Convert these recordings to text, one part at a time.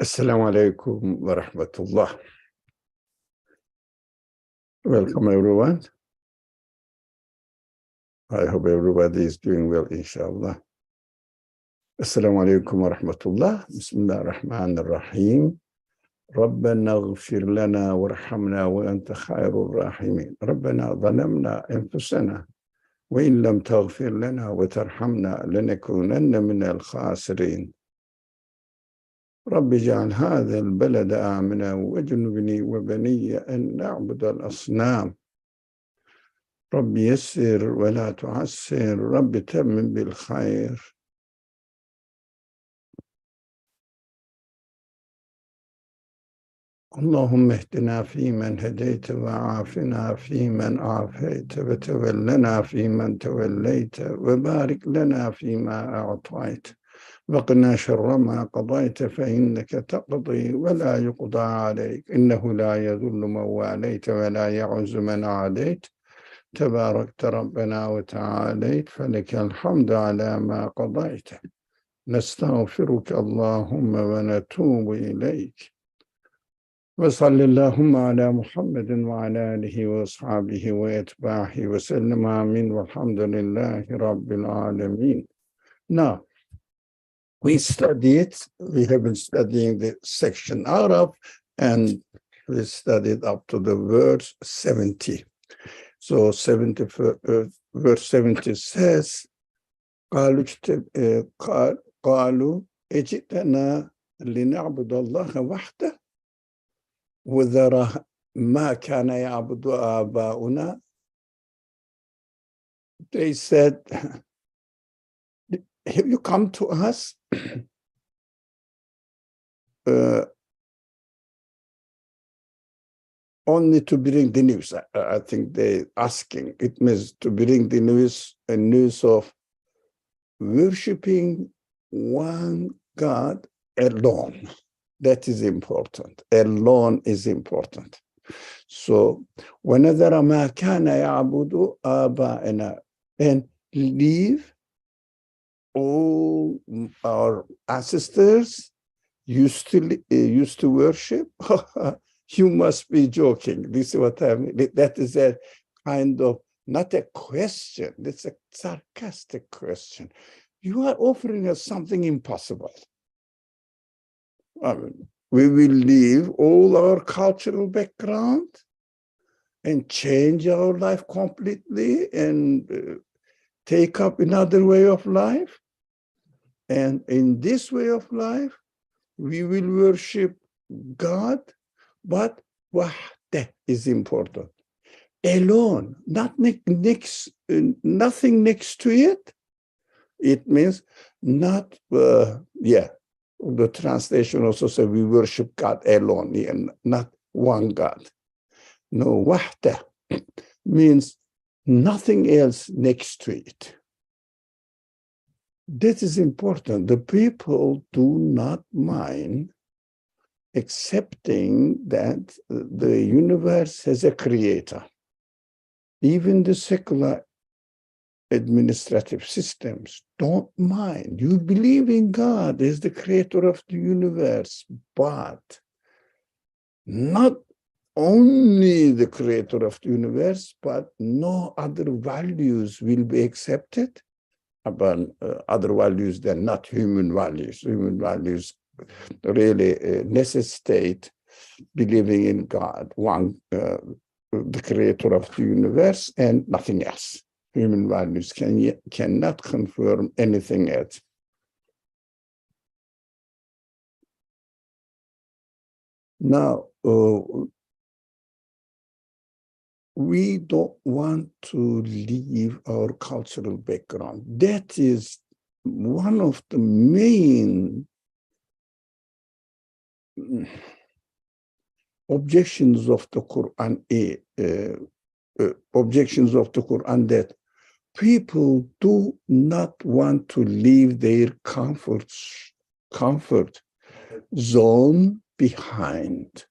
Assalamu alaikum wa rahmatullah. Welcome, everyone. I hope everybody is doing well, inshallah. Assalamu alaikum wa rahmatullah. Bismillah ar-Rahman ar-Rahim. ربنا اغفر لنا وارحمنا وأنت خير الراحمين. ربنا ظلمنا أنفسنا وإن لم تغفر لنا وترحمنا لنكونن من الخاسرين. رب اجعل هذا البلد آمنا واجنبني وبني أن نعبد الأصنام. رب يسر ولا تعسر. رب تمم بالخير. اللهم اهدنا فيمن هديت وعافنا فيمن عافيت وتولنا فيمن توليت وبارك لنا فيما أعطيت وقنا شر ما قضيت فإنك تقضي ولا يقضى عليك إنه لا يذل من واليت ولا يعز من عاديت تباركت ربنا وتعاليت فلك الحمد على ما قضيت نستغفرك اللهم ونتوب إليك وصل اللهم على محمد وعلى آله وأصحابه وأتباعه وسلم آمين والحمد لله رب العالمين. Now, we have been studying the section Arab, and we studied up to the verse 70. So 70, verse 70 says, قالوا اجئتنا لنعبد الله وحده وذر ما كان يعبد آباؤنا. They said, have you come to us only to bring the news? I think they're asking. It means to bring the news, a news of worshipping one God alone. That is important. Alone is important. So, وَنَذَرَ مَا كَانَ يَعْبُدُ آبَاءَنَا, and leave all our ancestors used to worship. You must be joking. This is what I mean. That is a kind of, not a question, it's a sarcastic question. You are offering us something impossible. I mean, we will leave all our cultural background and change our life completely and take up another way of life. And in this way of life, we will worship God, but wahdah is important. Alone, nothing next to it. It means not, the translation also says we worship God alone, and not one God. No, wahdah means nothing else next to it. That is important. The people do not mind accepting that the universe has a creator. Even the secular administrative systems don't mind. You believe in God as the creator of the universe, but not only the creator of the universe, but no other values will be accepted about other values than not human values. Human values really necessitate believing in God, one, the creator of the universe, and nothing else. Human values cannot confirm anything else. Now, we don't want to leave our cultural background. That is one of the main objections of the Qur'an, that people do not want to leave their comfort zone behind.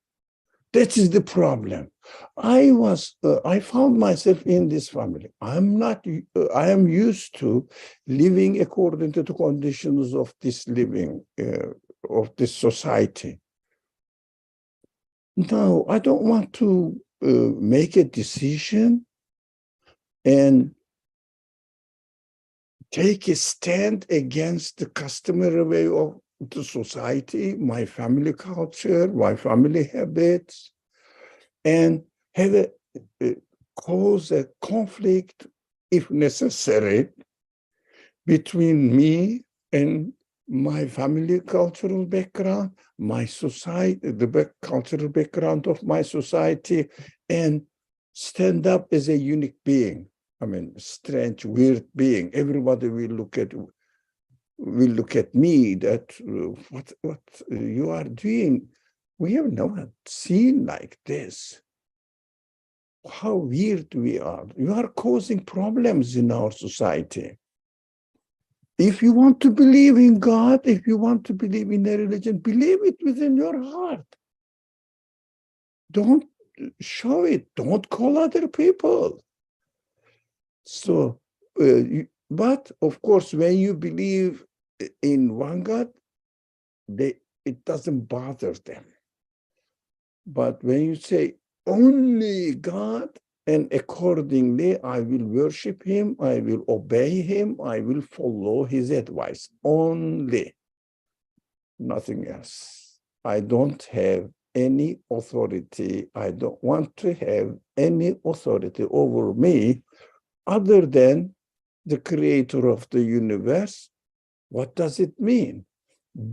That is the problem. I found myself in this family. I am used to living according to the conditions of this living of this society. No, I don't want to make a decision and take a stand against the customary way of the society, my family culture, my family habits, and have cause a conflict, if necessary, between me and my family cultural background, my society, the cultural background of my society, and stand up as a unique being. I mean, strange, weird being. Everybody will look at me that what you are doing. We have never seen like this. How weird we are. You are causing problems in our society. If you want to believe in God, if you want to believe in a religion, believe it within your heart. Don't show it. Don't call other people. So, but of course, when you believe in one God, it doesn't bother them. But when you say only God, and accordingly, I will worship him, I will obey him, I will follow his advice, only, nothing else. I don't have any authority. I don't want to have any authority over me other than the creator of the universe. What does it mean?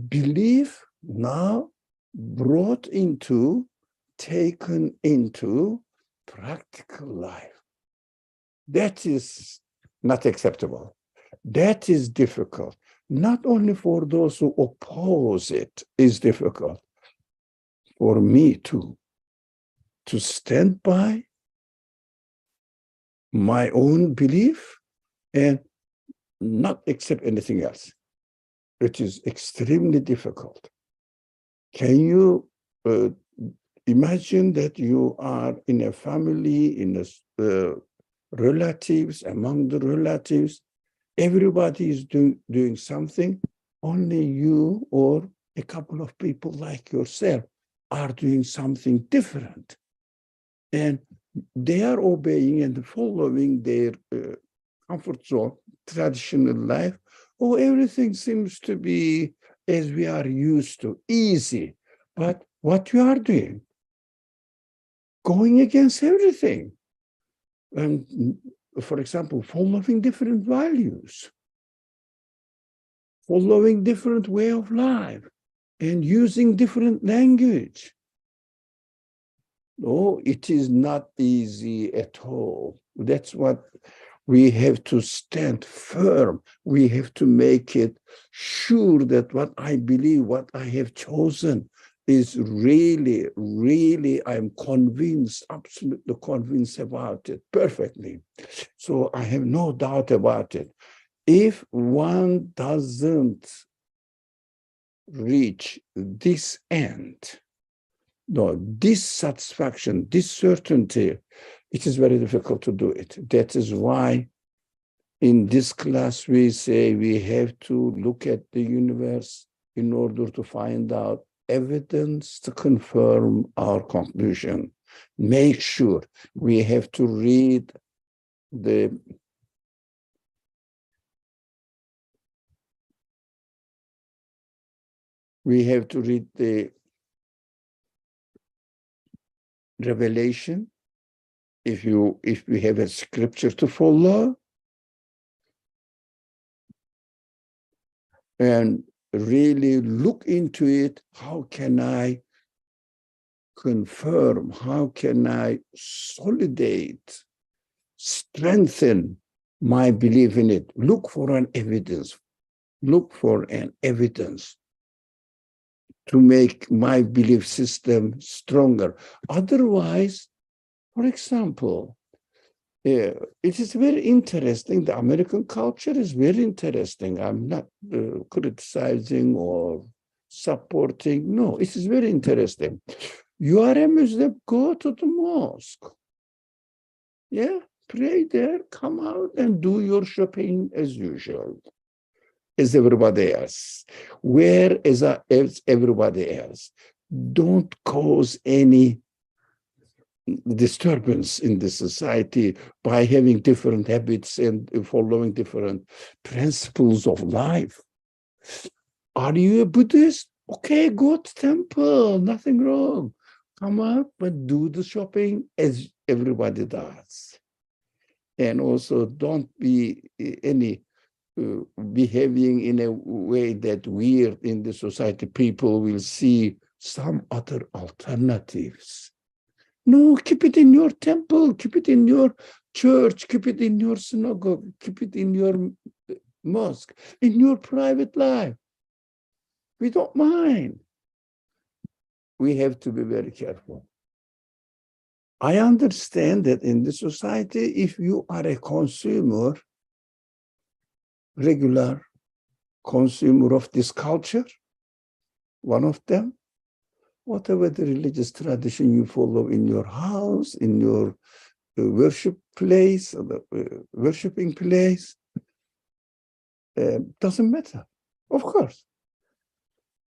Belief now brought into, taken into practical life. That is not acceptable. That is difficult. Not only for those who oppose it is difficult, for me too, to stand by my own belief and not accept anything else. It is extremely difficult. Can you imagine that you are in a family, in a relatives, among the relatives, everybody is doing something, only you or a couple of people like yourself are doing something different. And they are obeying and following their comfort zone, traditional life. Oh, everything seems to be as we are used to, easy. But what you are doing, going against everything. And for example, following different values, following different way of life, and using different language. No, it is not easy at all. That's what we have to stand firm. We have to make it sure that what I believe, what I have chosen is really, really, I'm convinced, absolutely convinced about it perfectly. So I have no doubt about it. If one doesn't reach this end, no, this satisfaction, this certainty, it is very difficult to do it. That is why in this class we say we have to look at the universe in order to find out evidence to confirm our conclusion. Make sure we have to read the revelation, if we have a scripture to follow, and really look into it. How can I confirm? How can I solidate, strengthen my belief in it? Look for an evidence. Look for an evidence to make my belief system stronger. Otherwise, for example, it is very interesting. The American culture is very interesting. I'm not criticizing or supporting. No, it is very interesting. You are a Muslim, go to the mosque. Yeah, pray there, come out and do your shopping as usual. as everybody else. Where as everybody else. Don't cause any disturbance in the society by having different habits and following different principles of life. Are you a Buddhist? Okay, go to temple, nothing wrong. Come up and do the shopping as everybody does. And also don't be behaving in a way that weird in the society. People will see some other alternatives. No, keep it in your temple, keep it in your church, keep it in your synagogue, keep it in your mosque, in your private life. We don't mind. We have to be very careful. I understand that in the society, if you are a consumer, regular consumer of this culture, one of them, whatever the religious tradition you follow in your house, in your worship place, worshiping place, doesn't matter, of course,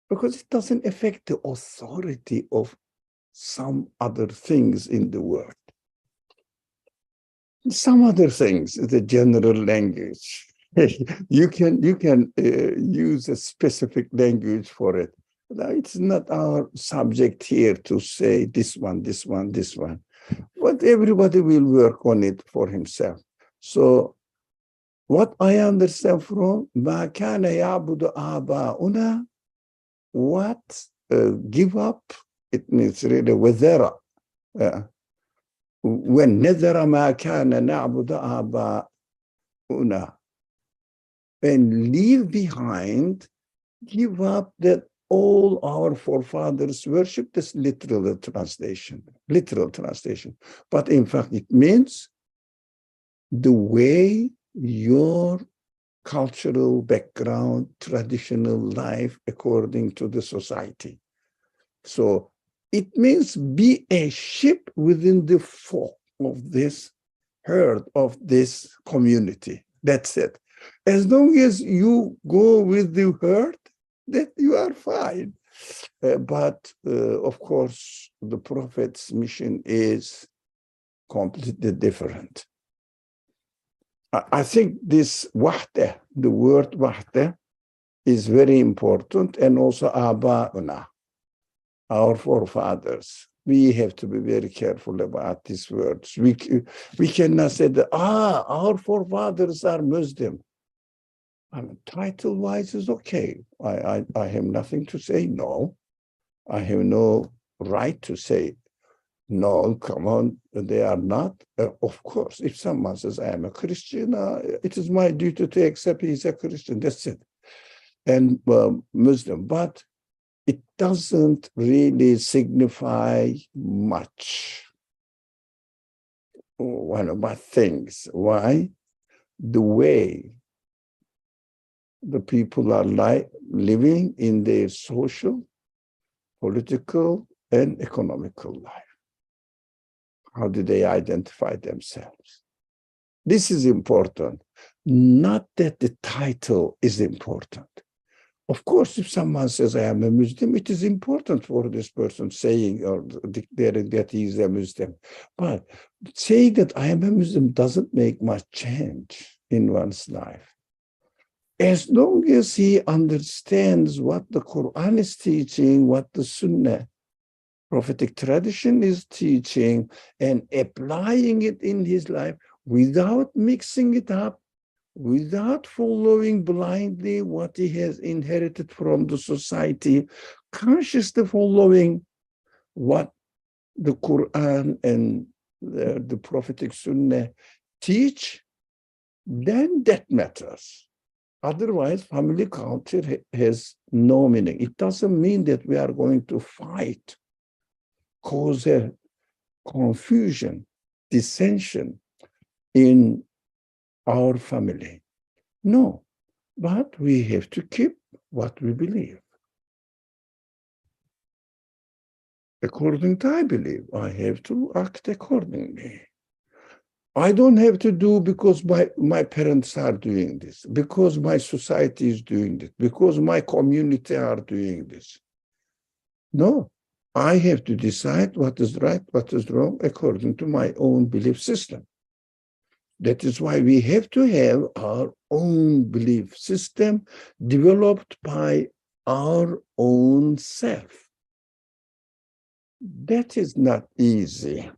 because it doesn't affect the authority of some other things in the world. Some other things, the general language. You can use a specific language for it. Now, it's not our subject here to say this one, this one, this one. But everybody will work on it for himself. So what I understand from مَا كَانَ يَعْبُدُ آبَاؤُنَا, what give up, it means really وَذَرَ. When نَذَرَ مَا كَانَ نَعْبُدُ آبَاؤُنَا, and leave behind, give up that all our forefathers worship. This literal translation. But in fact, it means the way your cultural background, traditional life according to the society. So it means be a sheep within the flock of this herd, of this community. That's it. As long as you go with the herd, that you are fine. But of course, the Prophet's mission is completely different. I think this wahda, the word wahda, is very important, and also aba'una, our forefathers. We have to be very careful about these words. We cannot say that, our forefathers are Muslim. I mean, title-wise is okay. I have nothing to say no. I have no right to say no, come on, they are not. Of course, if someone says, I am a Christian, it is my duty to accept he's a Christian, that's it. And Muslim, but it doesn't really signify much. One of my things. Why? The way the people are living in their social, political, and economical life. How do they identify themselves? This is important. Not that the title is important. Of course, if someone says, I am a Muslim, it is important for this person saying or declaring that he is a Muslim. But saying that I am a Muslim doesn't make much change in one's life. As long as he understands what the Qur'an is teaching, what the Sunnah, prophetic tradition is teaching, and applying it in his life without mixing it up, without following blindly what he has inherited from the society, consciously following what the Qur'an and the prophetic Sunnah teach, then that matters. Otherwise, family culture has no meaning. It doesn't mean that we are going to fight, cause a confusion, dissension in our family. No, but we have to keep what we believe. According to I believe, I have to act accordingly. I don't have to do because my parents are doing this, because my society is doing this, because my community are doing this. No, I have to decide what is right, what is wrong, according to my own belief system. That is why we have to have our own belief system developed by our own self. That is not easy.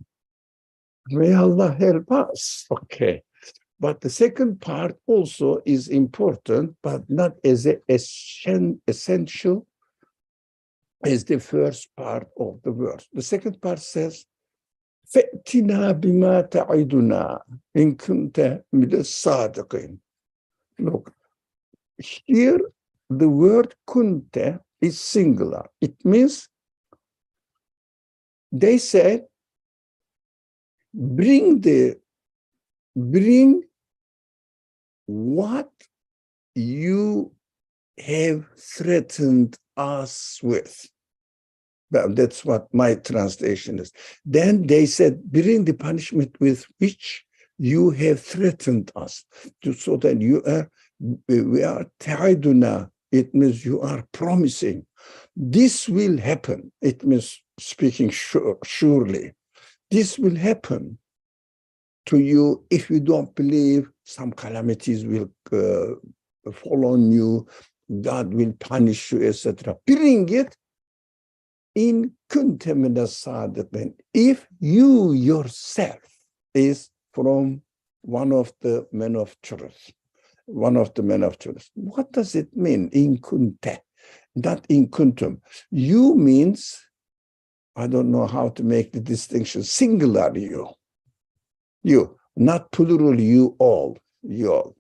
May Allah help us. Okay. But the second part also is important, but not as essential as the first part of the verse. The second part says, فَأْتِنَا بِمَا تَعِدُنَا إِن كُنْتَ مِنَ الصَّادِقِينَ. Look, here the word kunte is singular. It means they said, bring what you have threatened us with. Well, that's what my translation is. Then they said, bring the punishment with which you have threatened us. So that we are ta'iduna. It means you are promising. This will happen. It means speaking surely. This will happen to you if you don't believe. Some calamities will fall on you. God will punish you, etc. Bring it in kunta min as-sadiqin. If you yourself is from one of the men of truth. One of the men of truth. What does it mean? In kunta, not in kuntum. You means, I don't know how to make the distinction, singular you. You, not plural you all, you all.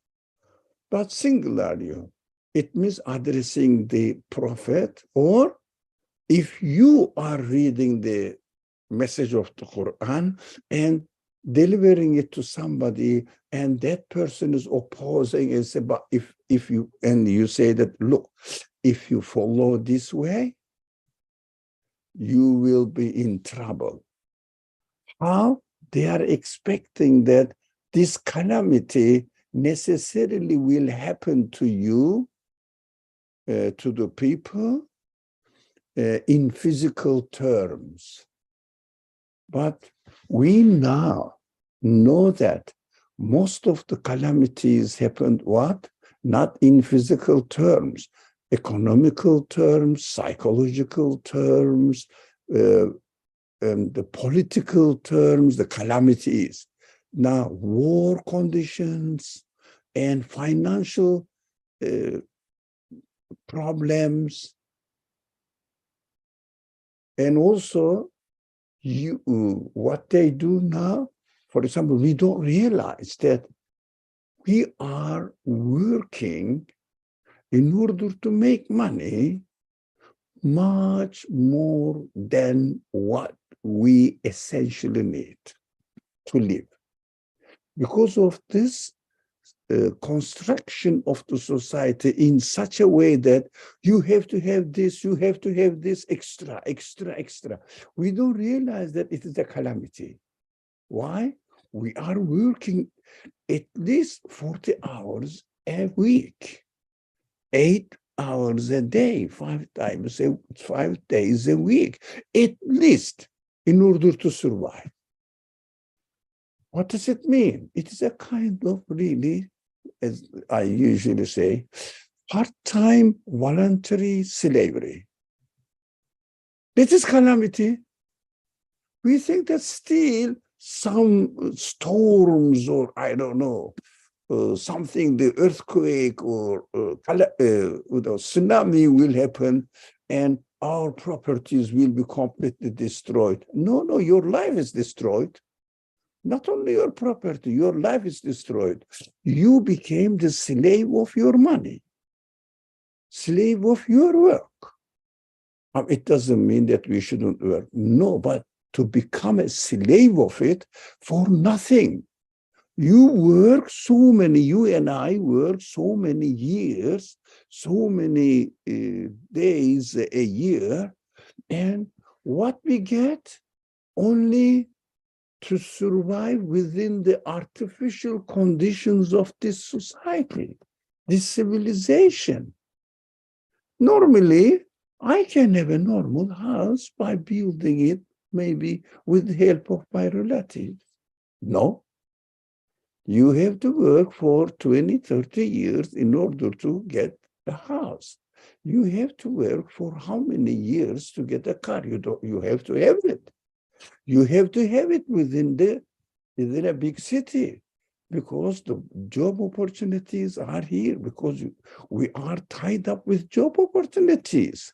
But singular you. It means addressing the prophet, or if you are reading the message of the Qur'an and delivering it to somebody, and that person is opposing and say, but if you say that, look, if you follow this way, you will be in trouble. How? They are expecting that this calamity necessarily will happen to you, to the people, in physical terms. But we now know that most of the calamities happened what? Not in physical terms, economical terms, psychological terms, the political terms, the calamities. Now, war conditions and financial problems, and also what they do now, for example, we don't realize that we are working in order to make money much more than what we essentially need to live. Because of this construction of the society in such a way that you have to have this, you have to have this extra. We don't realize that it is a calamity. Why? We are working at least 40 hours a week, 8 hours a day, 5 days a week, at least, in order to survive. What does it mean? It is a kind of really, as I usually say, part-time voluntary slavery. This is calamity. We think that still some storms, or I don't know, something, the earthquake or tsunami will happen and our properties will be completely destroyed. No, your life is destroyed. Not only your property, your life is destroyed. You became the slave of your money, slave of your work. It doesn't mean that we shouldn't work. No, but to become a slave of it for nothing. You and I work so many years, so many days a year, and what we get? Only to survive within the artificial conditions of this society, this civilization. Normally, I can have a normal house by building it maybe with the help of my relatives. No. You have to work for 20, 30 years in order to get a house. You have to work for how many years to get a car? You have to have it. You have to have it within a big city, because the job opportunities are here, because we are tied up with job opportunities.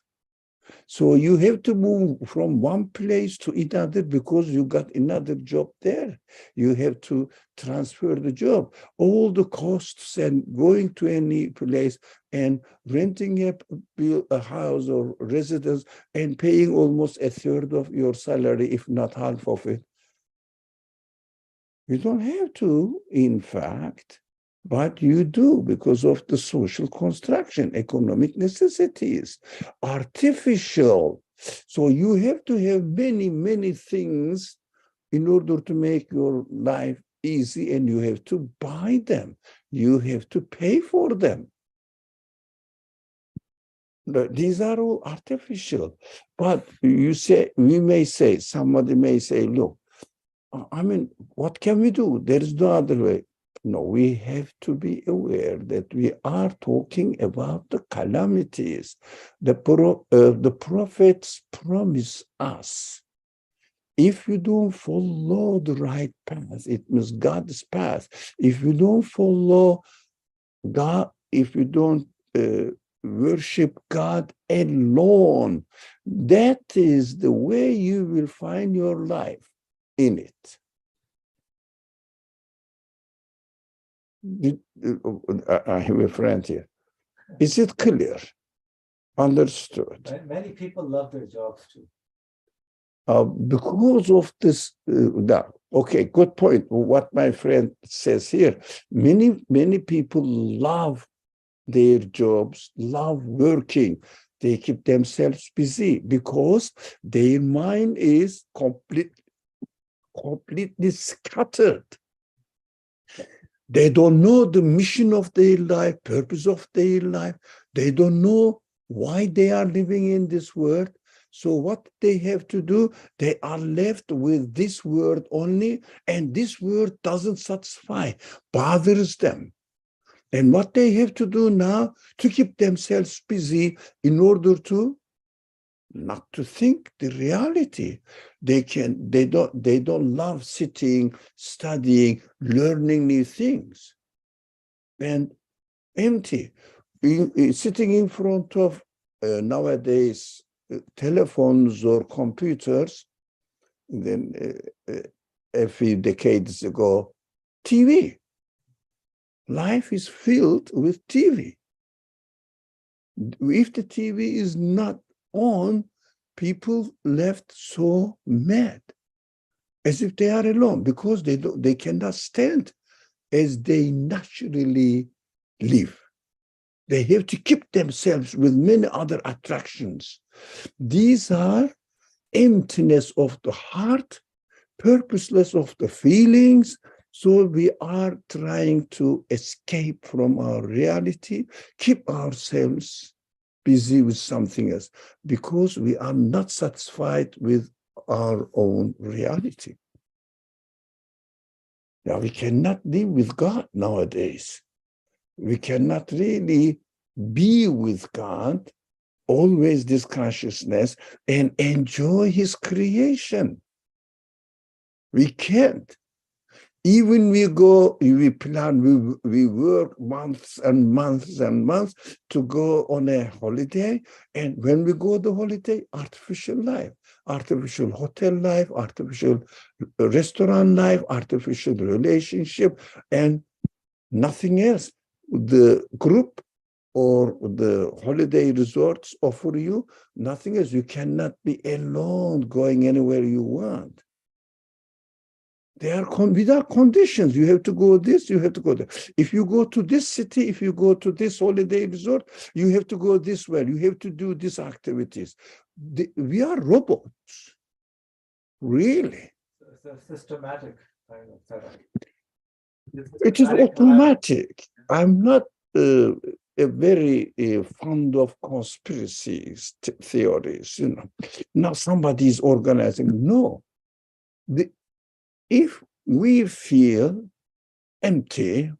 So you have to move from one place to another because you got another job there. You have to transfer the job. All the costs and going to any place and renting a house or residence and paying almost a third of your salary, if not half of it. You don't have to, in fact, but you do because of the social construction, economic necessities, artificial. So you have to have many, many things in order to make your life easy, and you have to buy them. You have to pay for them. These are all artificial. But we may say, somebody may say, look, I mean, what can we do? There is no other way. No, we have to be aware that we are talking about the calamities. The prophets promise us, if you don't follow the right path, it means God's path. If you don't follow God, if you don't worship God alone, that is the way you will find your life in it. I have a friend here. Is it clear? Understood? Many people love their jobs too. Because of this, okay, good point. What my friend says here, many people love their jobs, love working. They keep themselves busy because their mind is completely scattered. They don't know the mission of their life, purpose of their life. They don't know why they are living in this world. So what they have to do, they are left with this word only, and this word doesn't satisfy, bothers them. And what they have to do now to keep themselves busy in order to not to think the reality. They don't love sitting, studying, learning new things. And empty. Sitting in front of nowadays telephones or computers, then a few decades ago, TV. Life is filled with TV. If the TV is not on, people left so mad, as if they are alone, because they cannot stand as they naturally live. They have to keep themselves with many other attractions. These are emptiness of the heart, purposeless of the feelings. So we are trying to escape from our reality, keep ourselves busy with something else, because we are not satisfied with our own reality. Now, we cannot live with God nowadays. We cannot really be with God, always this consciousness, and enjoy his creation. We can't. Even we plan, we work months and months and months to go on a holiday. And when we go to holiday, artificial life, artificial hotel life, artificial restaurant life, artificial relationship, and nothing else. The group or the holiday resorts offer you nothing else. You cannot be alone going anywhere you want. They are without conditions. You have to go this, you have to go there. If you go to this city, if you go to this holiday resort, you have to go this way. You have to do these activities. We are robots. Really. It's a systematic kind of setup. It is automatic. I'm not a very fond of conspiracy theories, you know. Now somebody is organizing. No. If we feel empty,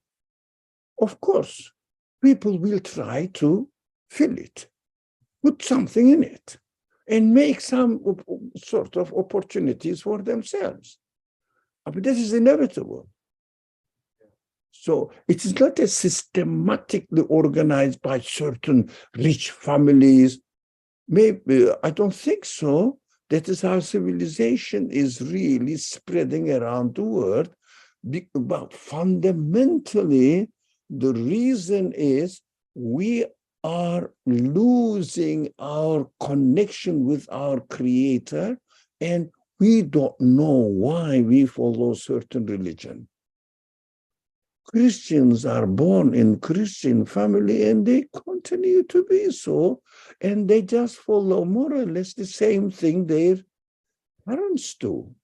of course, people will try to fill it, put something in it, and make some sort of opportunities for themselves. I mean, this is inevitable. So it is not a systematically organized by certain rich families. Maybe I don't think so. That is how civilization is really spreading around the world. But fundamentally, the reason is we are losing our connection with our Creator, and we don't know why we follow certain religion. Christians are born in Christian family and they continue to be so, and they just follow more or less the same thing their parents do.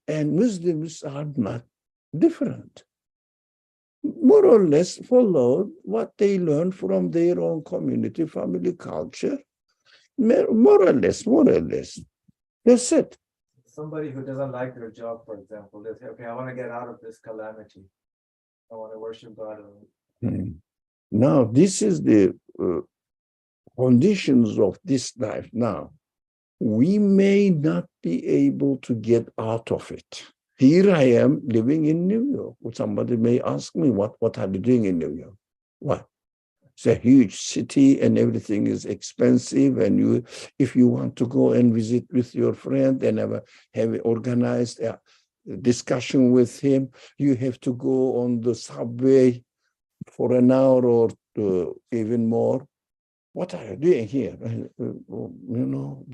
And Muslims are not different. More or less follow what they learn from their own community, family culture. More or less. That's it. Somebody who doesn't like their job, for example, they say, okay, I want to get out of this calamity. I want to worship God. Now, this is the conditions of this life. Now, we may not be able to get out of it. Here I am living in New York. Somebody may ask me, what are you doing in New York? What? It's a huge city and everything is expensive. And if you want to go and visit with your friend and have organized a discussion with him, you have to go on the subway for an hour or even more. What are you doing here? You know,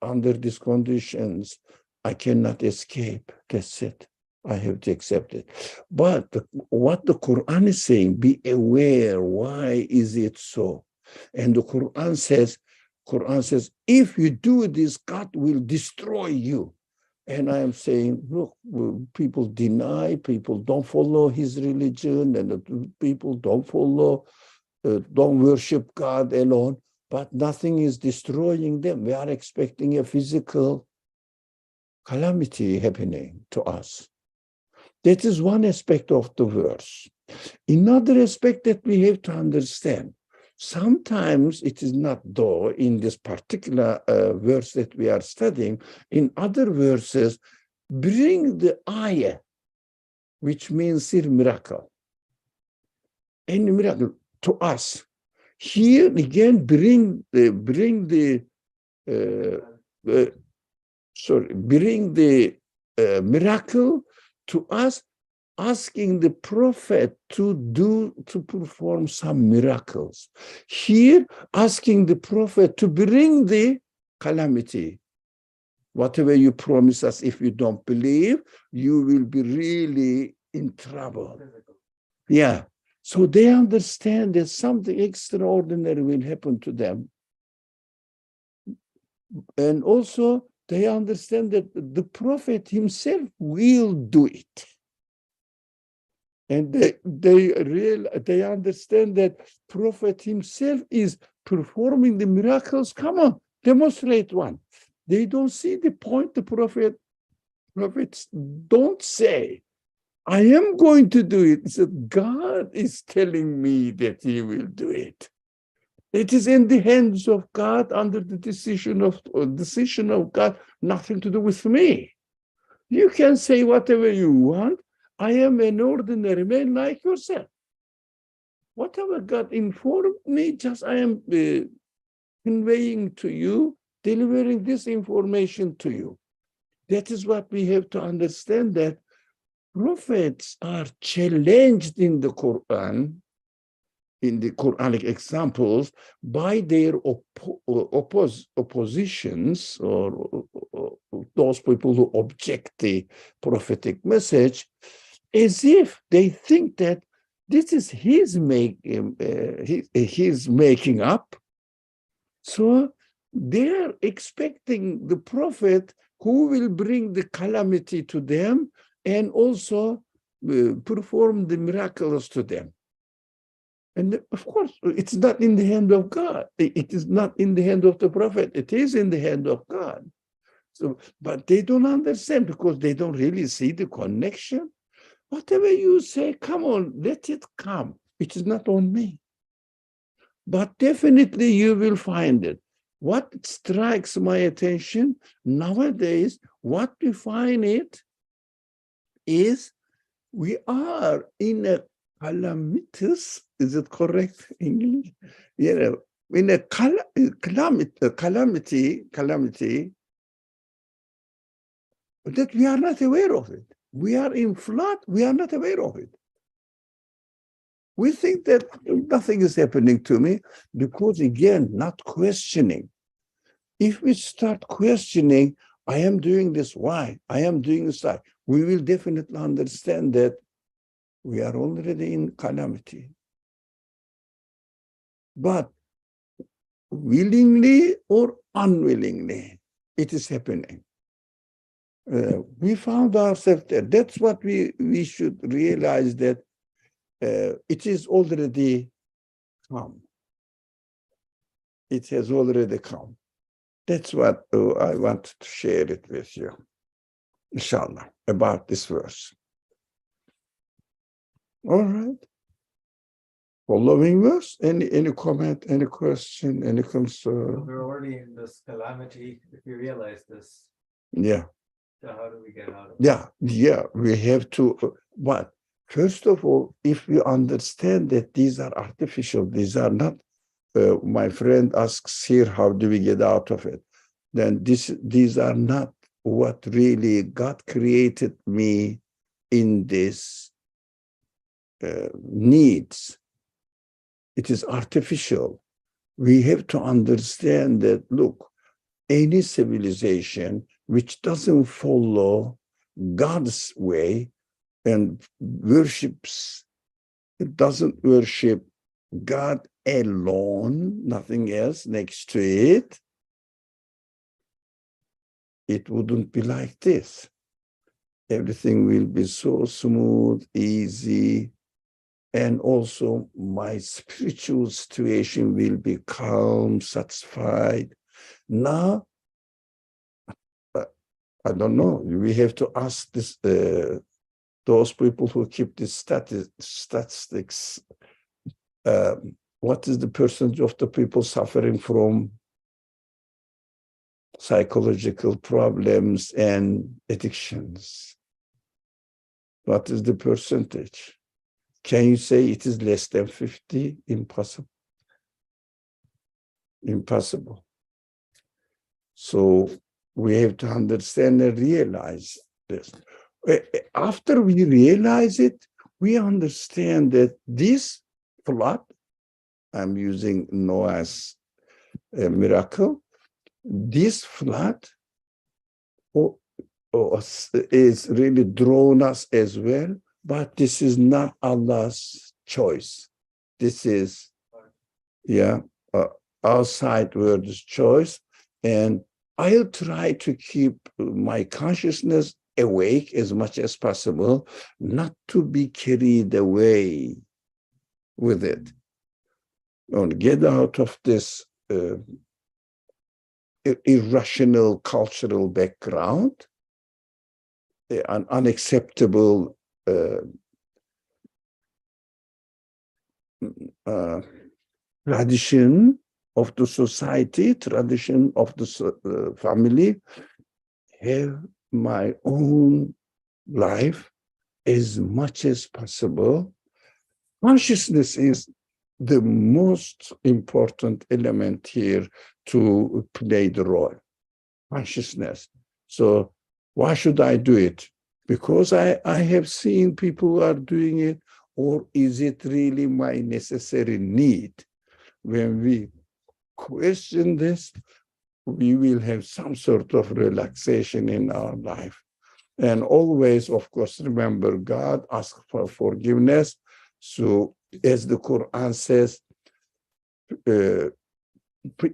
under these conditions, I cannot escape. That's it. I have to accept it. But what the Quran is saying, be aware. Why is it so? And the Quran says, if you do this, God will destroy you. And I am saying, look, people deny, people don't follow his religion, and people don't worship God alone, but nothing is destroying them. We are expecting a physical calamity happening to us. That is one aspect of the verse. Another aspect that we have to understand, sometimes it is not though in this particular verse that we are studying, in other verses, bring the ayah, which means here miracle. Any miracle to us. Here again, bring the miracle to us, asking the prophet to perform some miracles. Here, asking the prophet to bring the calamity. Whatever you promise us, if you don't believe, you will be really in trouble. Yeah. So they understand that something extraordinary will happen to them. And also, they understand that the prophet himself will do it. And they understand that prophet himself is performing the miracles. Come on, demonstrate one. They don't see the point. The prophets don't say, I am going to do it. He said, God is telling me that he will do it. It is in the hands of God, under the decision of God, nothing to do with me. You can say whatever you want. I am an ordinary man like yourself. Whatever God informed me, just I am conveying to you, delivering this information to you. That is what we have to understand, that prophets are challenged in the Quran, in the Quranic examples, by their oppositions, or those people who object the prophetic message, as if they think that this is his making up. So they are expecting the prophet who will bring the calamity to them and also perform the miracles to them. And of course, it's not in the hand of God. It is not in the hand of the prophet. It is in the hand of God. So, but they don't understand because they don't really see the connection. Whatever you say, come on, let it come. It is not on me. But definitely you will find it. What strikes my attention nowadays, what we find it is we are in a calamitous, is it correct English? You know, in a calamity that we are not aware of it. We are in flood, we are not aware of it. We think that nothing is happening to me because, again, not questioning. If we start questioning, I am doing this, why? I am doing this, why? We will definitely understand that we are already in calamity. But willingly or unwillingly, it is happening. We found ourselves there. That's what we should realize, that it is already come. It has already come. That's what I wanted to share it with you, inshallah, about this verse. All right. Following verse, any comment, any question, any concern? We're already in this calamity, if you realize this. Yeah. So how do we get out of it? Yeah, we have to, but first of all, if we understand that these are artificial, these are not, my friend asks here, how do we get out of it? Then these are not what really God created me in this needs. It is artificial. We have to understand that, look, any civilization which doesn't follow God's way and worships, it doesn't worship God alone, nothing else next to it, it wouldn't be like this. Everything will be so smooth, easy, and also my spiritual situation will be calm, satisfied. Now, I don't know, we have to ask this, those people who keep these statistics, what is the percentage of the people suffering from psychological problems and addictions? What is the percentage? Can you say it is less than 50? Impossible. Impossible. So we have to understand and realize this. After we realize it, we understand that this flood, I'm using Noah's miracle, this flood is really drawn us as well, but this is not Allah's choice. This is, outside world's choice. And I'll try to keep my consciousness awake as much as possible, not to be carried away with it. And get out of this irrational cultural background, an unacceptable tradition of the society, tradition of the family, have my own life as much as possible. Consciousness is the most important element here to play the role. Consciousness. So why should I do it? Because I have seen people who are doing it, or is it really my necessary need? When we question this, we will have some sort of relaxation in our life. And always, of course, remember God, ask for forgiveness. So as the Qur'an says,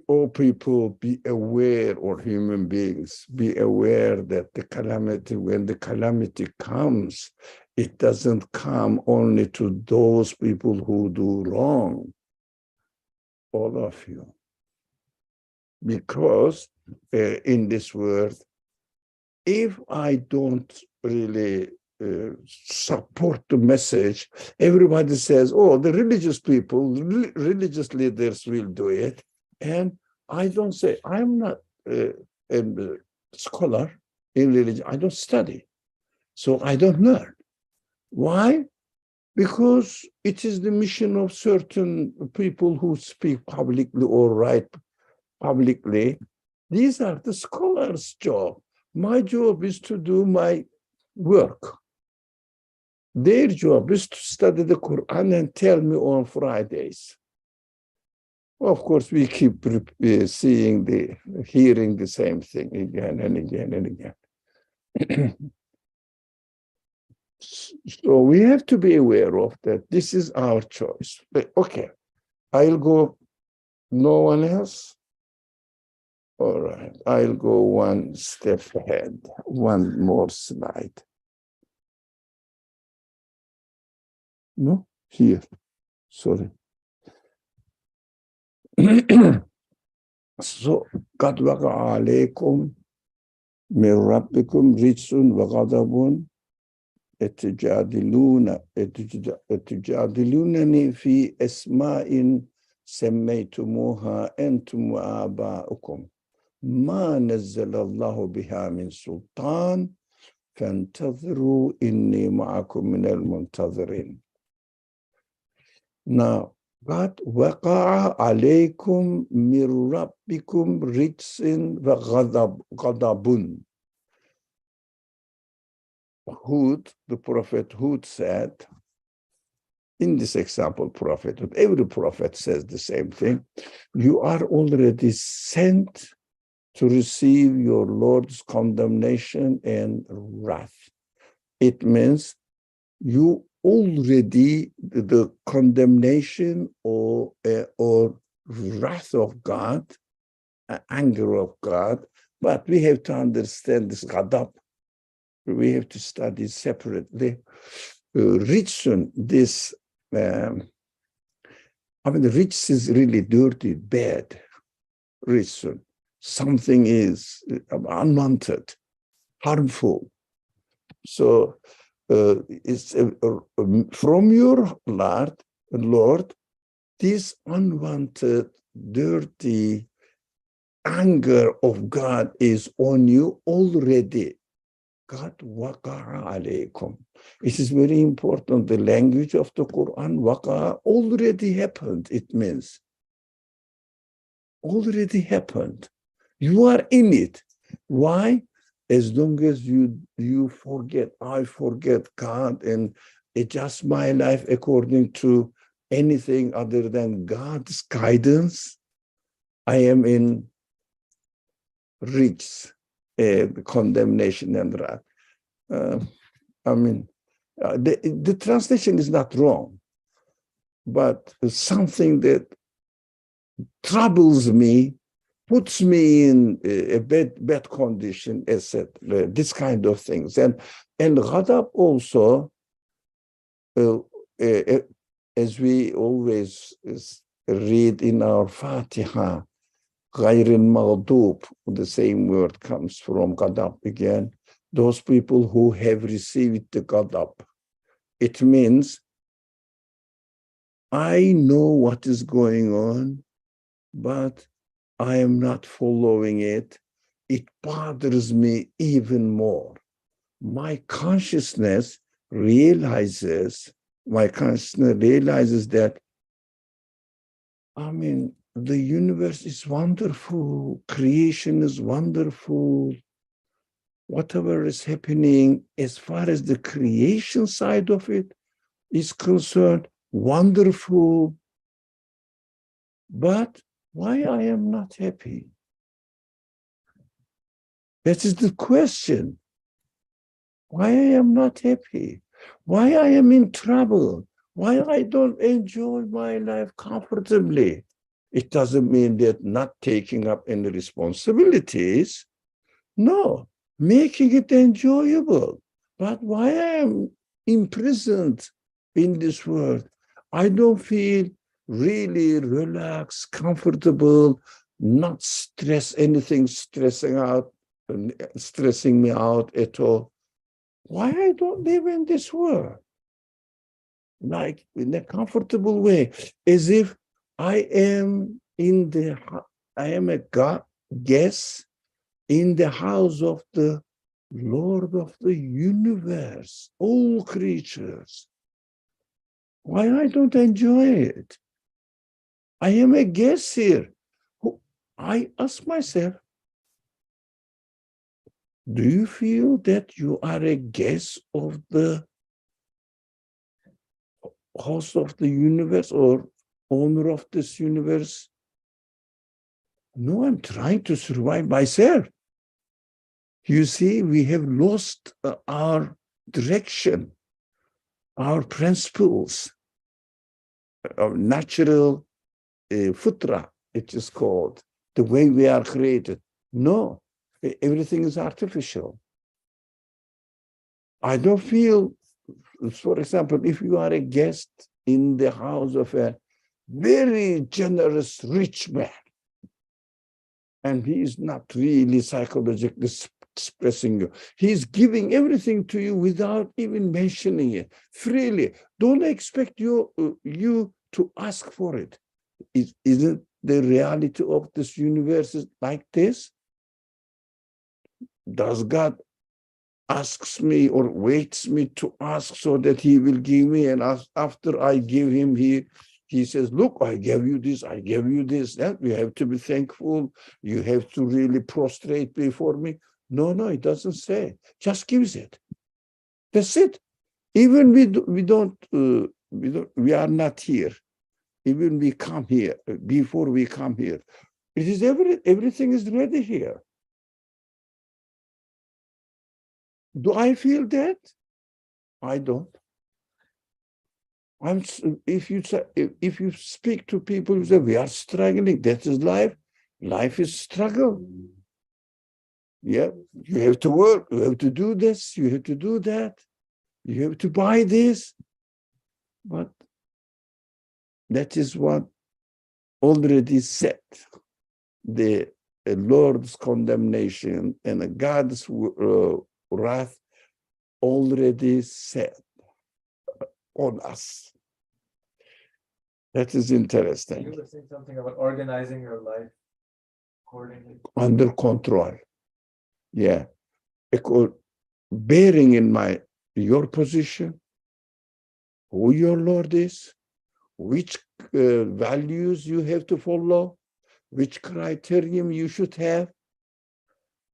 all people be aware, or human beings be aware that the calamity, when the calamity comes, it doesn't come only to those people who do wrong, all of you. Because in this world, if I don't really support the message, everybody says, oh, the religious people, religious leaders will do it. And I don't say, I'm not a scholar in religion. I don't study. So I don't learn. Why? Because it is the mission of certain people who speak publicly or write publicly. These are the scholars' job. My job is to do my work. Their job is to study the Qur'an and tell me on Fridays. Of course, we keep hearing the same thing again and again and again. So we have to be aware of that. This is our choice. But okay, I'll go. No one else? All right, I'll go one step ahead. One more slide. No, here. Sorry. So, قد وقع عليكم من ربكم رجس وغضب تجادلونني في أسماء سميتموها أنتم وآباؤكم ما نزل الله بها من سلطان فانتظروا إني معكم من المنتظرين. Now, قد وقع عليكم من ربكم رجس وغضب. Hud, the prophet Hud said, in this example, prophet, every prophet says the same thing. You are already sent to receive your Lord's condemnation and wrath. It means you already, the condemnation or wrath of God, anger of God, but we have to understand this ghadab. We have to study separately. Rijsun, this, the rich is really dirty, bad. Rijsun, something is unwanted, harmful. So it's from your Lord, this unwanted, dirty anger of God is on you already. God waqa'a alaykum. It is very important. The language of the Quran, waqa'a, already happened. It means already happened. You are in it. Why? As long as you forget, I forget God and adjust my life according to anything other than God's guidance, I am in rich condemnation and wrath. The translation is not wrong, but something that troubles me, puts me in a bad condition, etc. This kind of things. And ghadab also, as we always read in our Fatiha, غير المغضوب, the same word comes from ghadab again. Those people who have received the ghadab. It means, I know what is going on, but I am not following it. It bothers me even more. My consciousness realizes that, the universe is wonderful, creation is wonderful. Whatever is happening, as far as the creation side of it is concerned, wonderful. But why I am not happy? That is the question. Why I am not happy? Why I am in trouble? Why I don't enjoy my life comfortably? It doesn't mean that not taking up any responsibilities. No, making it enjoyable. But why I am imprisoned in this world? I don't feel really relaxed, comfortable, not stressing me out at all. Why I don't live in this world? Like in a comfortable way, as if I am a guest in the house of the Lord of the universe, all creatures. Why I don't enjoy it? I am a guest here. I ask myself, do you feel that you are a guest of the host of the universe or owner of this universe? No, I'm trying to survive myself. You see, we have lost our direction, our principles, our natural futra, it is called, the way we are created. No, everything is artificial. I don't feel, for example, if you are a guest in the house of a very generous rich man, and he is not really psychologically expressing you, he's giving everything to you without even mentioning it, freely. Don't expect you to ask for it. Isn't the reality of this universe like this? Does God asks me or waits me to ask so that he will give me, and after I give him, he says, look, I gave you this, I gave you this, and you have to be thankful, you have to really prostrate before me? No, it doesn't say. Just gives it. That's it. Even we are not here. Even we come here, before we come here, it is everything is ready here. Do I feel that? I don't. If you speak to people who say we are struggling, that is life. Life is struggle. Yeah, you have to work, you have to do this, you have to do that, you have to buy this. But that is what already said. The Lord's condemnation and God's wrath already set on us. That is interesting. You were saying something about organizing your life accordingly. Under control. Yeah. Bearing in your position, who your Lord is, which values you have to follow, which criterion you should have,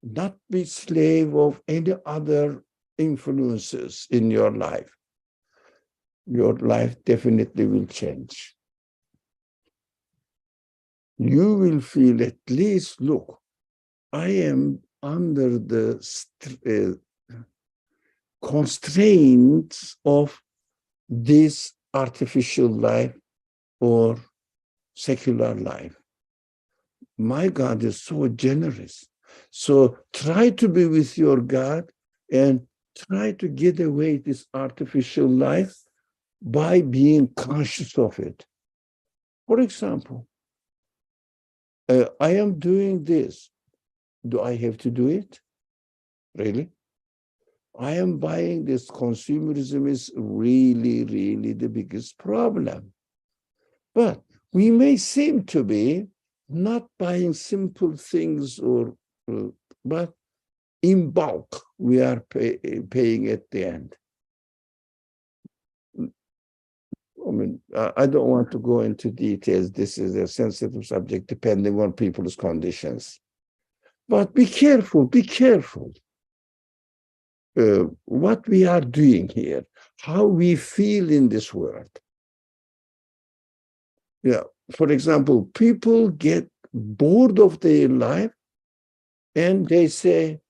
not be slave of any other influences in your life. Your life definitely will change. You will feel at least, look, I am under the constraints of this artificial life or secular life. My God is so generous. So try to be with your God and try to get away this artificial life by being conscious of it. For example, I am doing this. Do I have to do it? Really? I am buying this. Consumerism is really, really the biggest problem. But we may seem to be not buying simple things, but in bulk, we are paying at the end. I mean, I don't want to go into details. This is a sensitive subject depending on people's conditions. But be careful, be careful. What we are doing here, how we feel in this world. Yeah, for example, people get bored of their life and they say,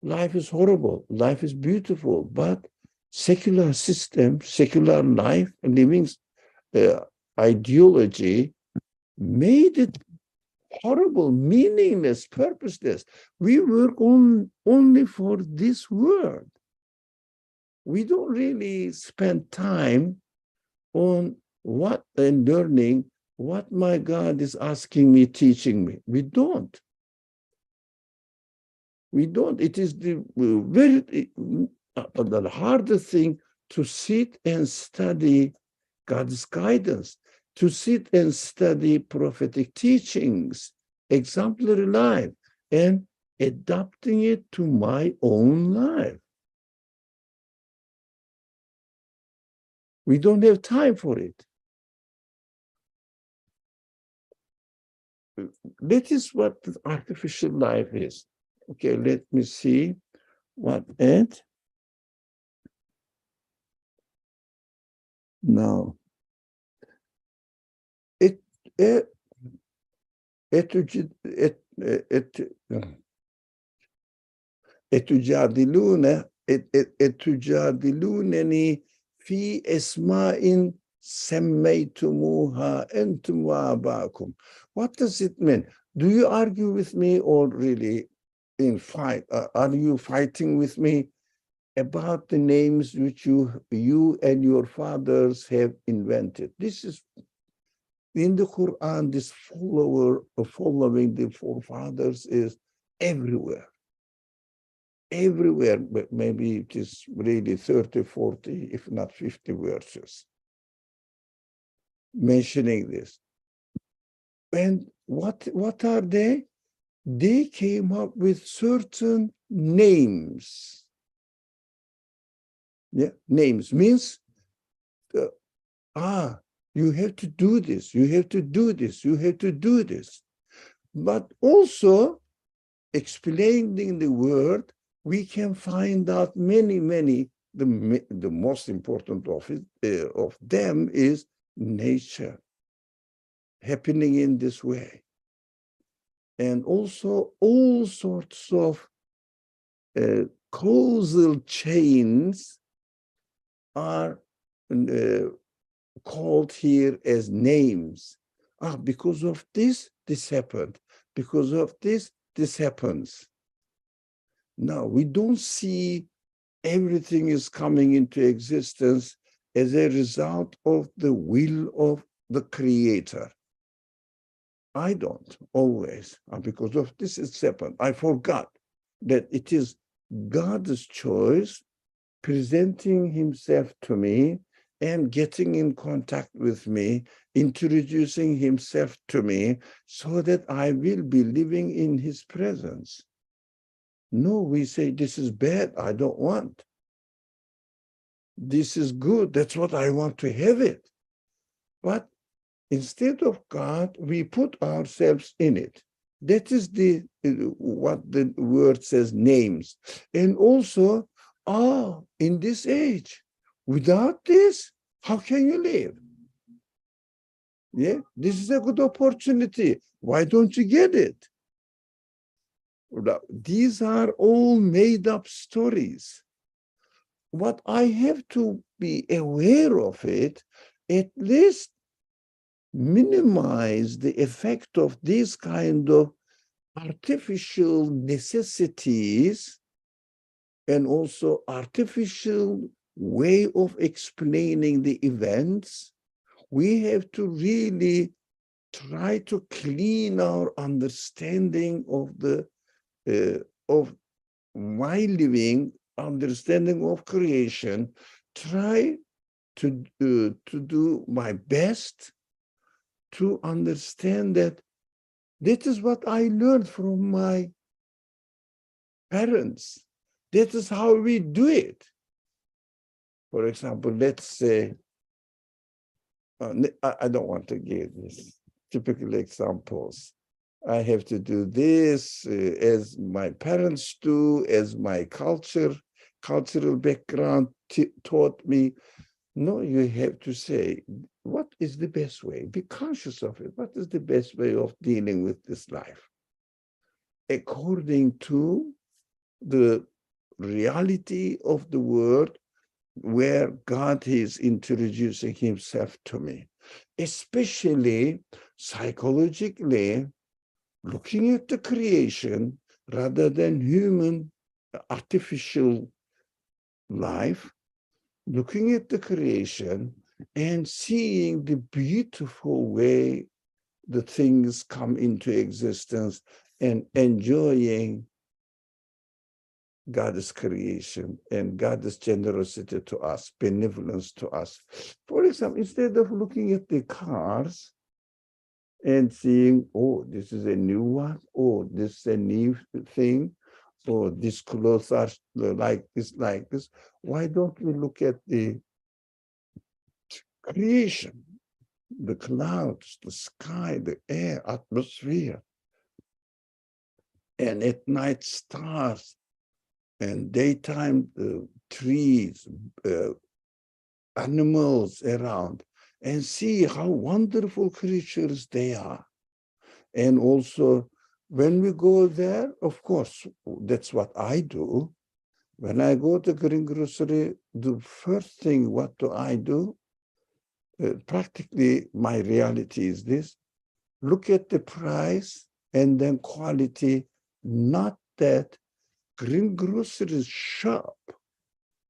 life is horrible, life is beautiful, but secular system, secular life, living ideology made it horrible, meaningless, purposeless. We work only for this world. We don't really spend time on what and learning what my God is asking me, teaching me. We don't. We don't. It is the hardest thing to sit and study God's guidance, to sit and study prophetic teachings, exemplary life, and adapting it to my own life. We don't have time for it. That is what artificial life is. Okay, let me see what it. Now, etujadiluneni fi esma'in semmaytumuha entum wa abakum. What does it mean? Do you argue with me, or really in fight? Are you fighting with me about the names which you and your fathers have invented? This is in the Qur'an. This following the forefathers is everywhere. Everywhere, but maybe it is really 30, 40, if not 50 verses mentioning this. And what are they? They came up with certain names. Yeah, names means, you have to do this, you have to do this, you have to do this. But also, explaining the word, we can find out many, the most important of them is nature, happening in this way. And also all sorts of causal chains are called here as names. Because of this, this happened. Because of this, this happens. Now, we don't see everything is coming into existence as a result of the will of the Creator. I don't always, because of this it's happened. I forgot that it is God's choice presenting himself to me and getting in contact with me, introducing himself to me so that I will be living in his presence. No, we say, this is bad, I don't want. This is good, that's what I want to have it. But instead of God, we put ourselves in it. That is what the word says, names. And also, in this age, without this, how can you live? Yeah, this is a good opportunity. Why don't you get it? These are all made up stories. What I have to be aware of it, at least minimize the effect of these kind of artificial necessities and also artificial way of explaining the events. We have to really try to clean our understanding of the of my living, understanding of creation, try to do my best to understand that that is what I learned from my parents. That is how we do it. For example, let's say, I don't want to give this typical examples. I have to do this as my parents do, as my cultural background taught me. No, you have to say, what is the best way? Be conscious of it. What is the best way of dealing with this life? According to the reality of the world where God is introducing himself to me, especially psychologically. looking at the creation rather than human artificial life, looking at the creation and seeing the beautiful way the things come into existence and enjoying God's creation and God's generosity to us, benevolence to us. For example, instead of looking at the cars and seeing, oh, this is a new one, oh, this is a new thing, oh, these clothes are like this. Why don't we look at the creation, the clouds, the sky, the air, atmosphere, and at night stars, and daytime trees, animals around, and see how wonderful creatures they are. And also, when we go there, of course, that's what I do. When I go to green grocery, the first thing, what do I do? Practically, my reality is this: look at the price and then quality, not that green grocery shop,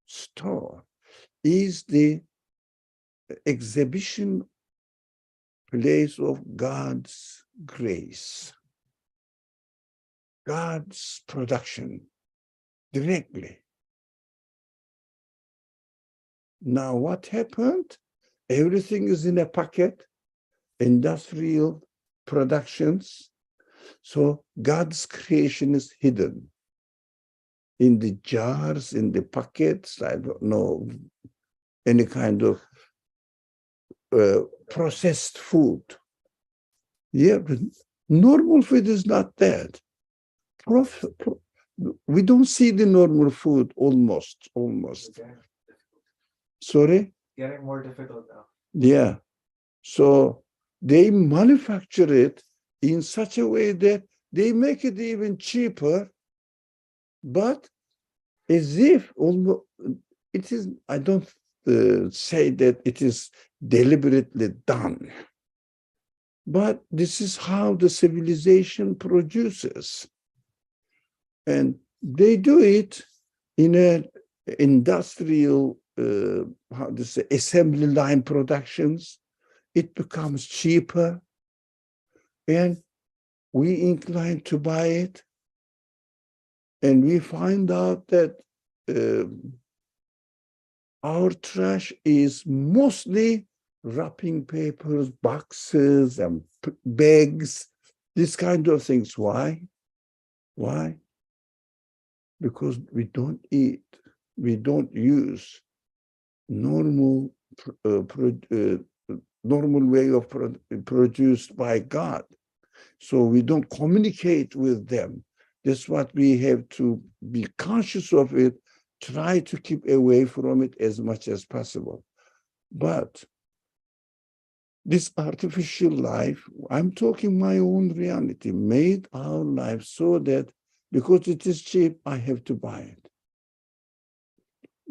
store is the exhibition place of God's grace, God's production directly. Now, what happened? Everything is in a packet, industrial productions. So God's creation is hidden in the jars, in the packets. I don't know, any kind of processed food. Yeah, but normal food is not that. We don't see the normal food almost. Okay. Sorry? Getting more difficult now. Yeah. So they manufacture it in such a way that they make it even cheaper, but as if almost it is, I don't say that it is deliberately done, but this is how the civilization produces. And they do it in an industrial, how to say, assembly line productions. It becomes cheaper, and we incline to buy it. And we find out that our trash is mostly wrapping papers, boxes, and bags, these kind of things. Why? Why? Because we don't eat, we don't use normal normal way of produced by God. So we don't communicate with them. That's what we have to be conscious of it, try to keep away from it as much as possible. But this artificial life, I'm talking my own reality, made our life so that because it is cheap, I have to buy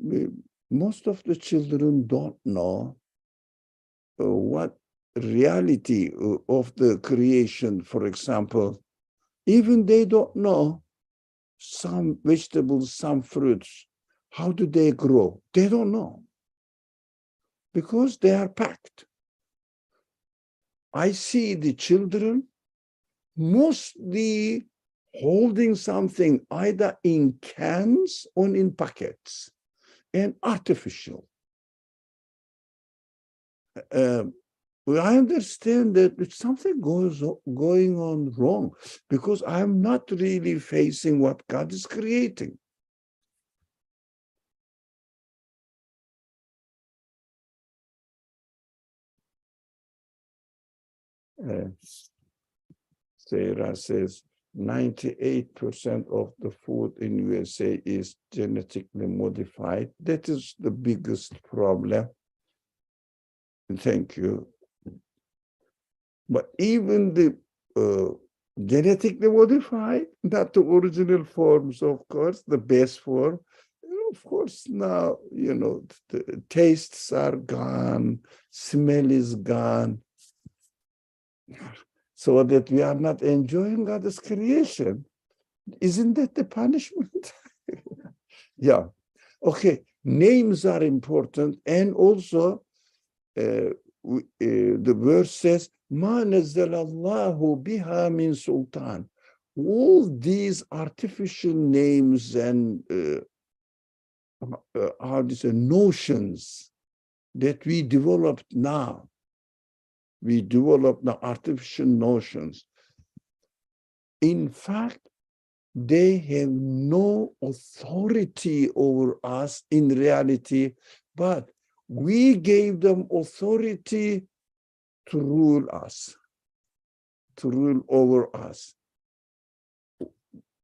it. Most of the children don't know what reality of the creation, for example, even they don't know some vegetables, some fruits, how do they grow? They don't know because they are packed. I see the children mostly holding something either in cans or in packets and artificial. I understand that something going on wrong because I'm not really facing what God is creating. Sarah says 98% of the food in USA is genetically modified. That is the biggest problem. Thank you. But even the genetically modified, not the original forms, of course, the best form, of course, now, the tastes are gone, smell is gone. so that we are not enjoying God's creation. Isn't that the punishment? Yeah. Okay. Names are important, and also the verse says, "Ma nazzalallahu biha min sultan." All these artificial names and how do you say, notions that we developed now. We develop the artificial notions. In fact, they have no authority over us in reality, but we gave them authority to rule us, to rule over us.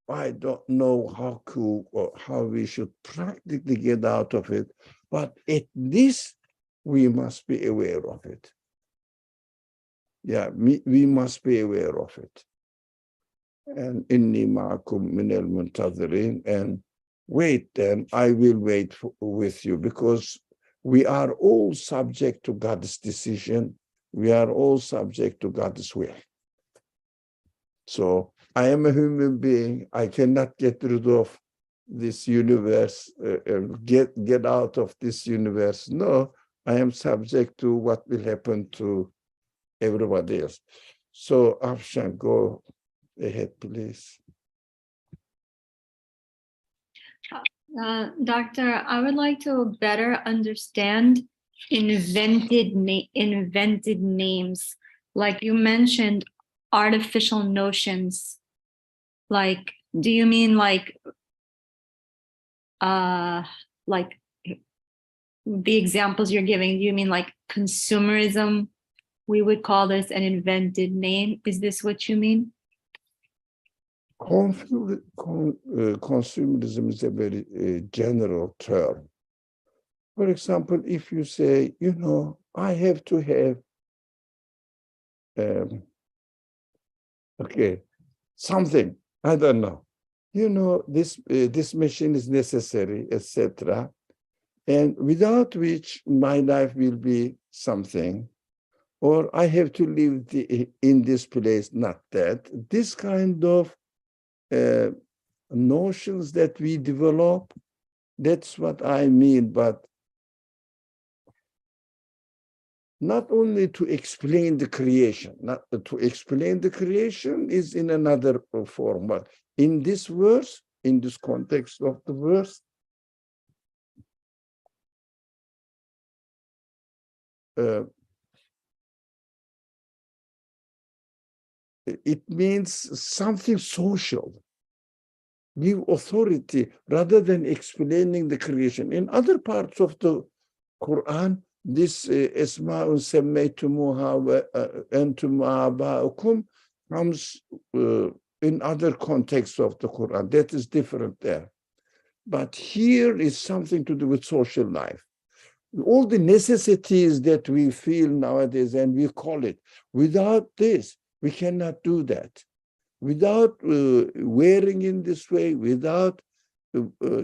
I don't know how cool or how we should practically get out of it, but at least we must be aware of it. Yeah, we must be aware of it. And inni ma'akum minal muntazirin, and wait, then I will wait with you, because we are all subject to God's decision. We are all subject to God's will. So I am a human being. I cannot get rid of this universe, get out of this universe. No, I am subject to what will happen to everybody else. So Afshan, go ahead, please. Doctor, I would like to better understand invented names. Like you mentioned, artificial notions. Like, do you mean like the examples you're giving? Do you mean like consumerism? We would call this an invented name. Is this what you mean? Consumerism is a very general term. For example, if you say, I have to have, something, I don't know, this machine is necessary, etc. And without which my life will be something, or I have to live in this place, not that. This kind of notions that we develop, that's what I mean, but not only to explain the creation, not to explain the creation is in another form, but in this verse, in this context of the verse, it means something social. Give authority rather than explaining the creation. In other parts of the Quran, this Esma'un Sammaytumuha wa antum aba'ukum comes in other contexts of the Quran. That is different there. But here is something to do with social life. All the necessities that we feel nowadays, and we call it, without this, we cannot do that. Without wearing in this way, without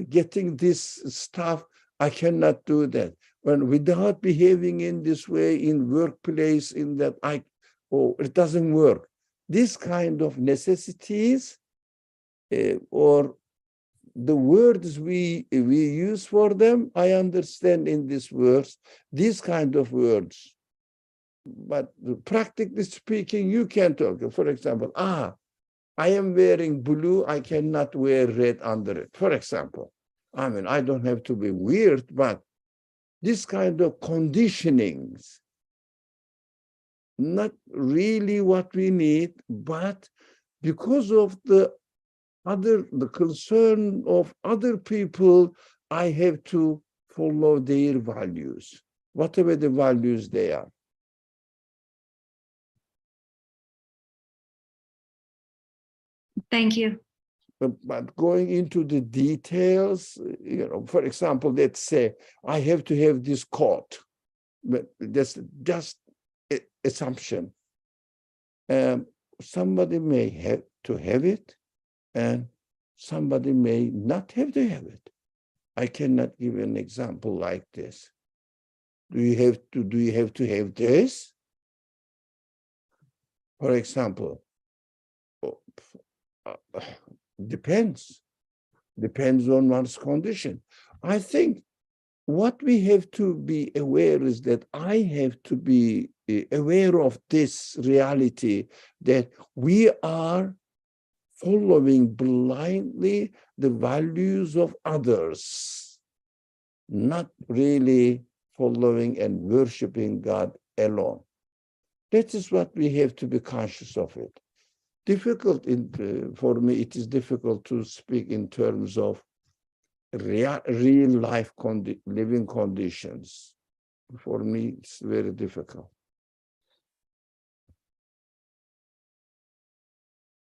getting this stuff, I cannot do that. When without behaving in this way in workplace, in that it doesn't work. This kind of necessities, or the words we use for them, I understand in this verse, these kind of words. But practically speaking, you can talk. For example, I am wearing blue, I cannot wear red under it, for example. I mean, I don't have to be weird, but this kind of conditionings, not really what we need, but because of the concern of other people, I have to follow their values, whatever the values they are. Thank you. But going into the details, for example, let's say I have to have this coat, but that's just an assumption. Somebody may have to have it, and somebody may not have to have it. I cannot give an example like this. Do you have to have this? For example, depends on one's condition. I think what we have to be aware is that I have to be aware of this reality that we are following blindly the values of others, not really following and worshiping God alone. That is what we have to be conscious of it. Difficult for me, it is difficult to speak in terms of real life living conditions. For me, it's very difficult.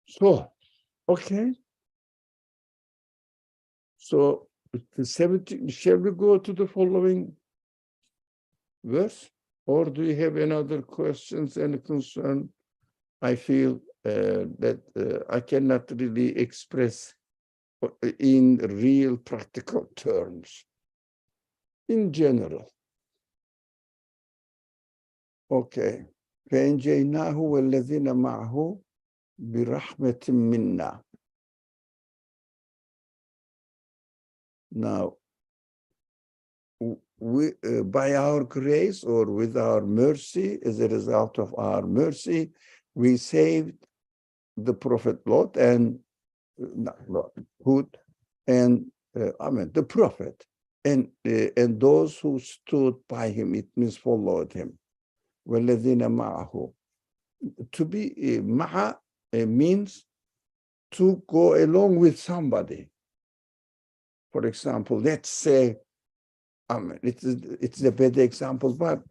So, okay. So, the 17, shall we go to the following verse? Or do you have any other questions and concern? I feel that I cannot really express in real practical terms. In general. Okay. فَإِنْجَيْنَاهُ وَالَّذِينَ مَعَهُ بِرَحْمَةٍ مِنَّا. Now, we, by our grace or with our mercy, as a result of our mercy, we saved the Prophet Lot and Hud and the Prophet and those who stood by him. It means followed him. وَالَّذِينَ مَعَهُ. To be ma'a means to go along with somebody. For example, let's say, it's a bad example, but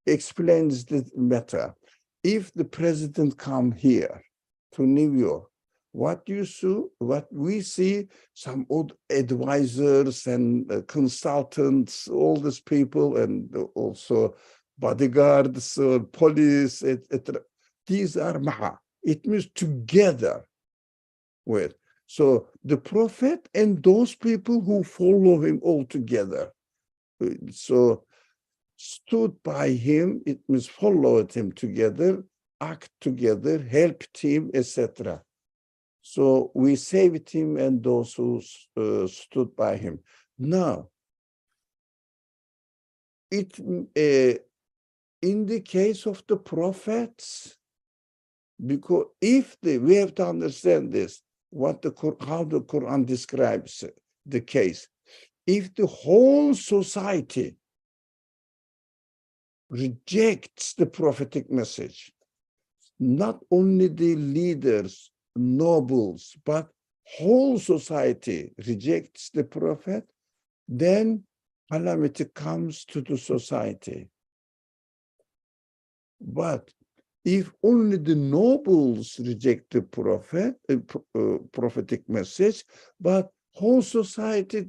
explains the matter. If the president come here to New York, what we see, some old advisors and consultants, all these people, and also bodyguards, police, etc. These are ma'a. It means together with. So the Prophet and those people who follow him all together. So stood by him, it means followed him together, act together, helped him, etc. So we saved him and those who stood by him. Now, in the case of the prophets, because we have to understand this, how the Quran describes the case. If the whole society rejects the prophetic message, not only the leaders, nobles, but whole society rejects the prophet, then calamity comes to the society. But if only the nobles reject the prophetic message, but whole society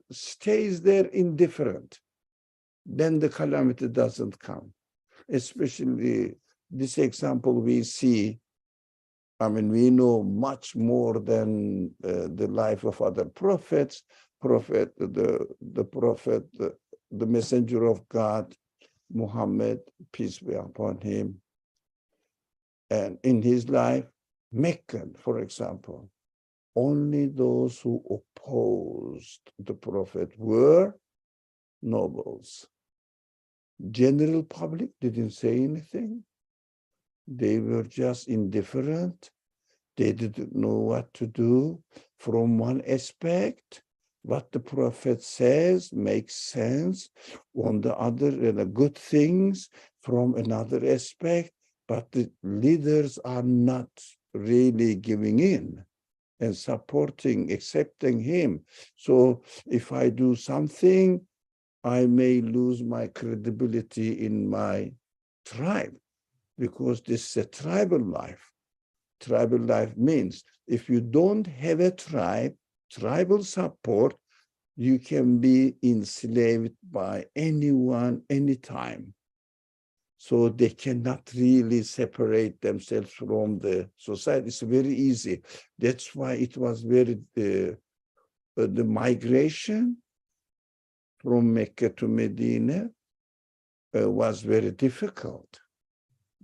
stays there indifferent, then the calamity doesn't come. Especially this example we see, we know much more than the life of other prophets. The prophet, the messenger of God, Muhammad, peace be upon him. And in his life, Mecca, for example, only those who opposed the prophet were nobles. General public didn't say anything. They were just indifferent. They didn't know what to do. From one aspect, what the prophet says makes sense. On the other, good things from another aspect, but the leaders are not really giving in and supporting, accepting him. So if I do something, I may lose my credibility in my tribe, because this is a tribal life. Tribal life means if you don't have a tribe, tribal support, you can be enslaved by anyone, anytime. So they cannot really separate themselves from the society. It's very easy. That's why it was very, the migration from Mecca to Medina was very difficult.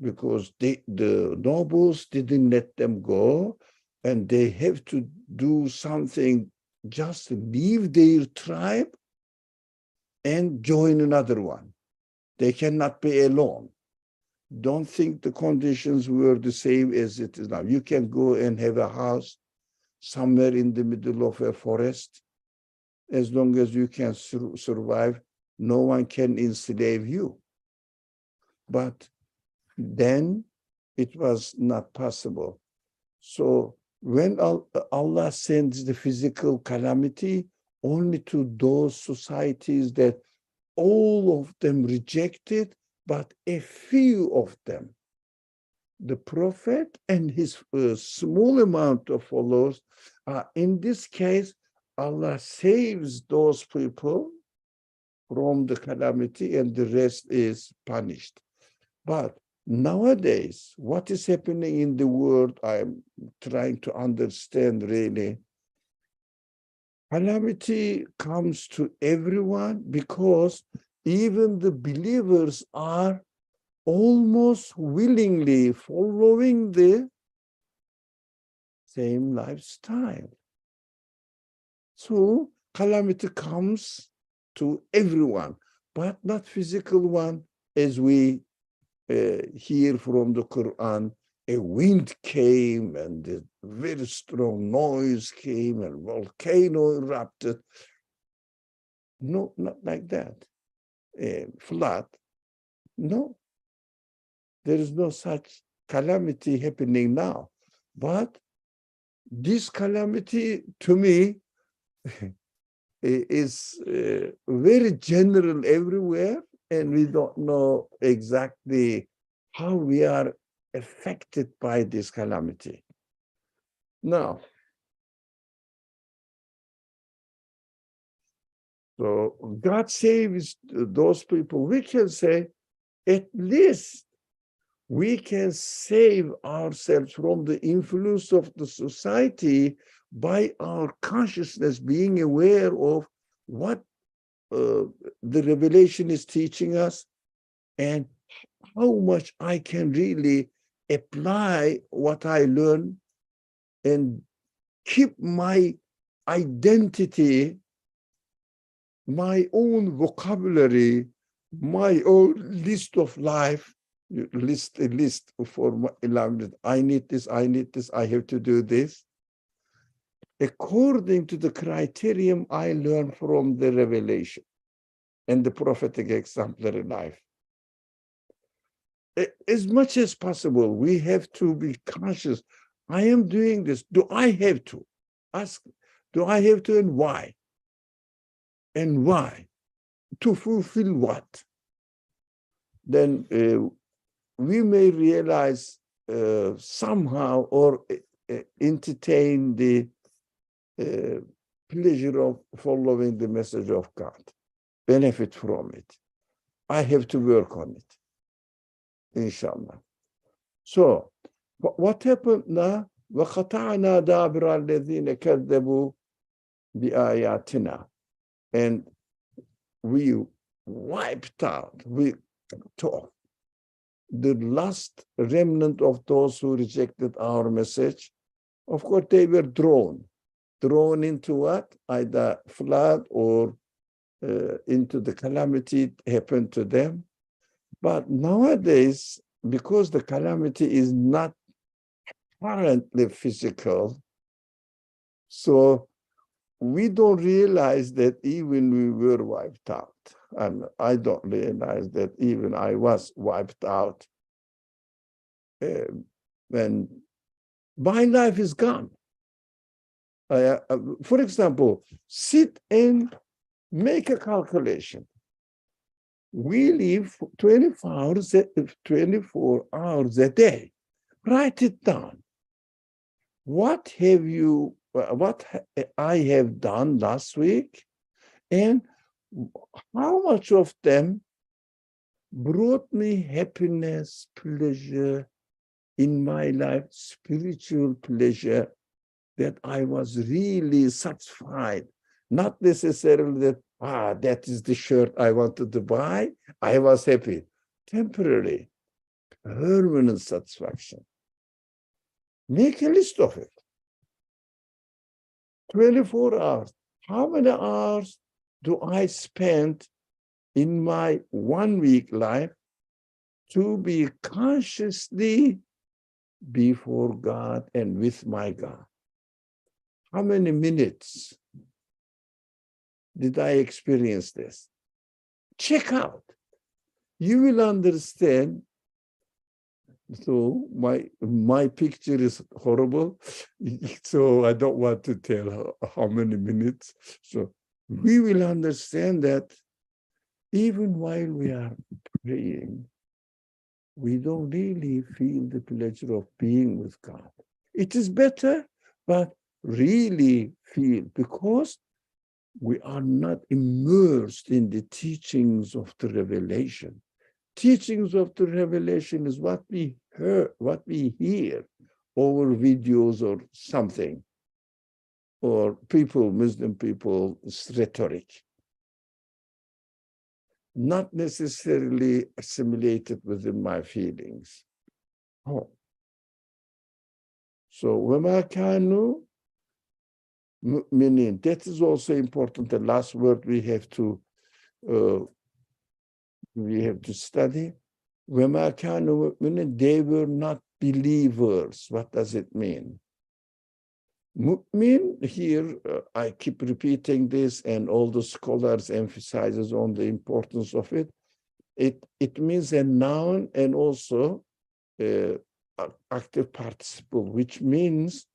because the nobles didn't let them go, and they have to do something, just leave their tribe and join another one. They cannot be alone. Don't think the conditions were the same as it is now. You can go and have a house somewhere in the middle of a forest. As long as you can survive, no one can enslave you. But then it was not possible. So when Allah sends the physical calamity only to those societies that all of them rejected, but a few of them, the Prophet and his small amount of followers, in this case, Allah saves those people from the calamity and the rest is punished. But nowadays, what is happening in the world, I'm trying to understand really. Calamity comes to everyone because even the believers are almost willingly following the same lifestyle. So calamity comes to everyone, but not physical one, as we hear from the Qur'an. A wind came and a very strong noise came and volcano erupted. No, not like that. A flood. No, there is no such calamity happening now. But this calamity, to me, is very general everywhere, and we don't know exactly how we are affected by this calamity. Now, so God saves those people. We can say, at least we can save ourselves from the influence of the society by our consciousness being aware of what the revelation is teaching us and how much I can really apply what I learn and keep my identity, my own vocabulary, my own list of life, a list for my language. I need this, I have to do this. According to the criterion I learned from the revelation and the prophetic exemplary life. As much as possible, we have to be conscious. I am doing this. Do I have to? Ask, do I have to, and why? And why? To fulfill what? Then we may realize somehow or entertain the pleasure of following the message of God, benefit from it. I have to work on it, inshallah. So, what happened now? وَقَطَعْنَا دَابِرَ الَّذِينَ كَذَّبُوا بِآيَاتِنَا. And we wiped out, we took the last remnant of those who rejected our message. Of course, they were drawn into what? Either flood or into the calamity happened to them. But nowadays, because the calamity is not apparently physical, so we don't realize that even we were wiped out. And I don't realize that even I was wiped out. When my life is gone. For example, sit and make a calculation. We live 24 hours a day. Write it down. What I have done last week, and how much of them brought me happiness, pleasure in my life, spiritual pleasure, that I was really satisfied. Not necessarily that, that is the shirt I wanted to buy. I was happy. Temporary. permanent satisfaction. Make a list of it. 24 hours. How many hours do I spend in my 1 week life to be consciously before God and with my God? How many minutes did I experience this? Check out. You will understand. So my picture is horrible. So I don't want to tell how many minutes. So we will understand that even while we are praying, we don't really feel the pleasure of being with God. It is better, but really feel, because we are not immersed in the teachings of the revelation. Teachings of the revelation is what we hear, what we hear over videos or something, or Muslim people's rhetoric. Not necessarily assimilated within my feelings. Oh. So, وَمَا كَانُوا مُؤْمِنِينَ. That is also important. The last word we have to study. وَمَا كَانُوا مُؤْمِنِينَ. They were not believers. What does it mean? Mu'min here, I keep repeating this, and all the scholars emphasizes on the importance of it. It means a noun and also active participle, which means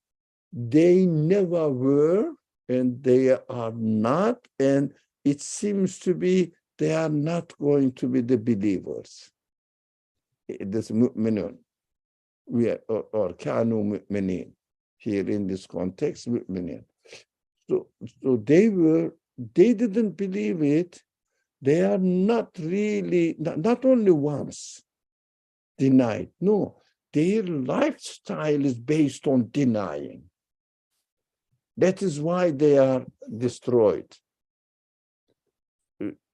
they never were and they are not, and it seems to be they are not going to be the believers. This mu'minun, or kanu mu'minin. Here in this context, mu'minin. So they didn't believe it. They are not really, not only once denied. No, their lifestyle is based on denying. That is why they are destroyed.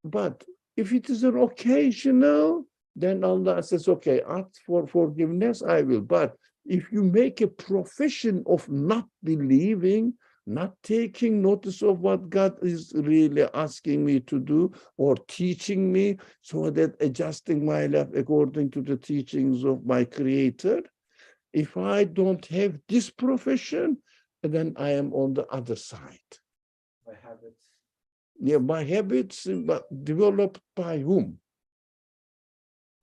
But if it is an occasional, then Allah says, okay, ask for forgiveness, I will. But if you make a profession of not believing, not taking notice of what God is really asking me to do or teaching me, so that adjusting my life according to the teachings of my Creator, if I don't have this profession, then I am on the other side. My habits. Yeah, my habits, but developed by whom?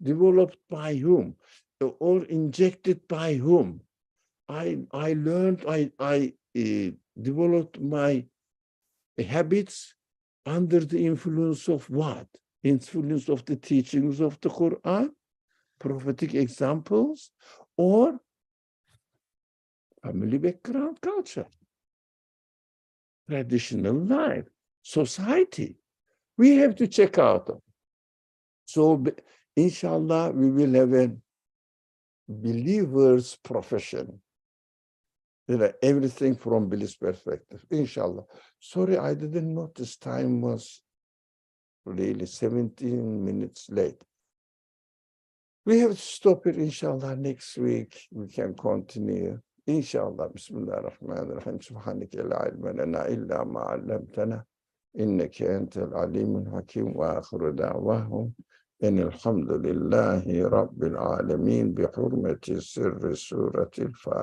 Developed by whom? Or injected by whom? I learned, I developed my habits under the influence of what? Influence of the teachings of the Qur'an, prophetic examples, or family background, culture, traditional life, society. We have to check out. So, inshallah, we will have a believer's profession. Everything from belief perspective, inshallah. Sorry, I didn't notice time was really 17 minutes late. We have to stop it, inshallah. Next week, we can continue. Inshallah. Bismillah ar-Rahman ar-Rahim. Subhanaka la ilma lana illa ma 'allamtana. Innaka antal alimul hakim. Wa akhiru da'wahum إن الحمد لله رب العالمين بحرمة سر سورة الفاتحة.